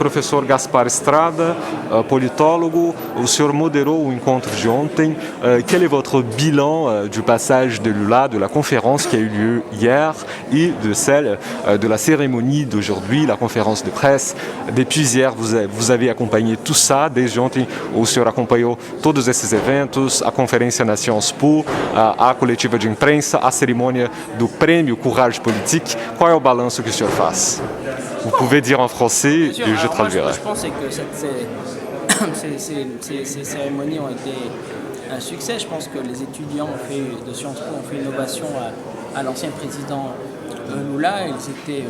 Professor Gaspar Estrada, politólogo, o senhor moderou o encontro de ontem. Quel est votre bilan du passage de Lula, de la conférence qui a eu lieu hier et de celle de la cérémonie d'aujourd'hui, la conférence de presse? Depuis hier, vous avez acompanhé tout ça. Desde ontem, o senhor acompanhou todos esses eventos, a conferência na Sciences Po, a coletiva de imprensa, a cerimônia do prêmio Courage Politique. Qual é o balanço que o senhor faz? Vous pouvez dire en français et je traduirai. Je pense que ces cérémonies ont été un succès. Je pense que les étudiants de Sciences Po ont fait une ovation à l'ancien président Lula. Ils étaient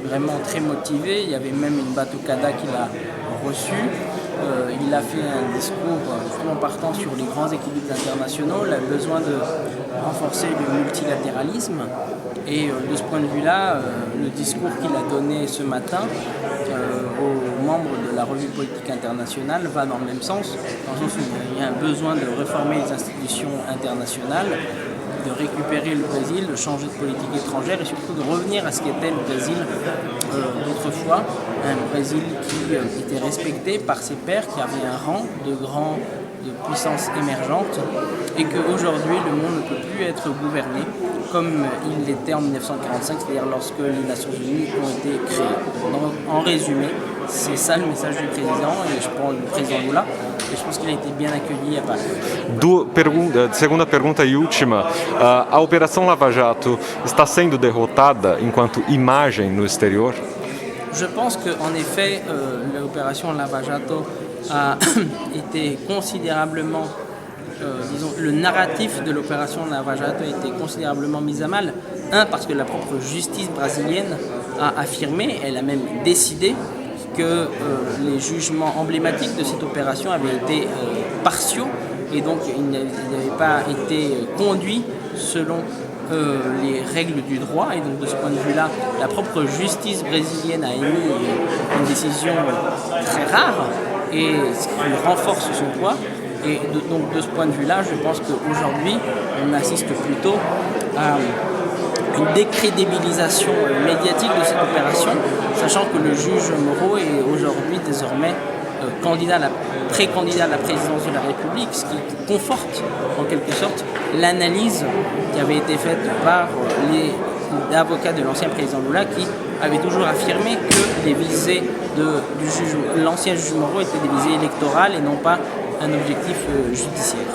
vraiment très motivés. Il y avait même une batucada qui l'a reçu. Il a fait un discours vraiment partant sur les grands équilibres internationaux, le besoin de renforcer le multilatéralisme. Et de ce point de vue-là, le discours qu'il a donné ce matin aux membres de la revue politique internationale va dans le même sens, dans le sens où il y a un besoin de réformer les institutions internationales, de récupérer le Brésil, de changer de politique étrangère et surtout de revenir à ce qu'était le Brésil d'autrefois, un Brésil qui était respecté par ses pairs, qui avait un rang de puissance émergente et qu'aujourd'hui le monde ne peut plus être gouverné comme il l'était en 1945, c'est-à-dire lorsque les Nations Unies ont été créées. Donc, en résumé, c'est ça le message du président, et je prends le président Lula, e je pense qu'il a été bien accueilli à Paris. Segunda pergunta e última, a Operação Lava Jato está sendo derrotada enquanto imagem no exterior? Je pense qu'en effet, l'opération Lava Jato a été considérablement, le narratif de l'opération Lava Jato a été considérablement mis à mal. Un, parce que la propre justice brésilienne a affirmé, elle a même décidé que les jugements emblématiques de cette opération avaient été partiaux et donc ils n'avaient pas été conduits selon les règles du droit, et donc de ce point de vue-là, la propre justice brésilienne a émis une décision très rare et ce qui renforce son poids. Et donc de ce point de vue-là, je pense qu'aujourd'hui, on assiste plutôt à une décrédibilisation médiatique de cette opération, sachant que le juge Moro est aujourd'hui désormais pré-candidat à la présidence de la République, ce qui conforte en quelque sorte l'analyse qui avait été faite par les avocats de l'ancien président Lula, qui avait toujours affirmé que les visées de l'ancien juge Moro étaient des visées électorales et non pas un objectif judiciaire.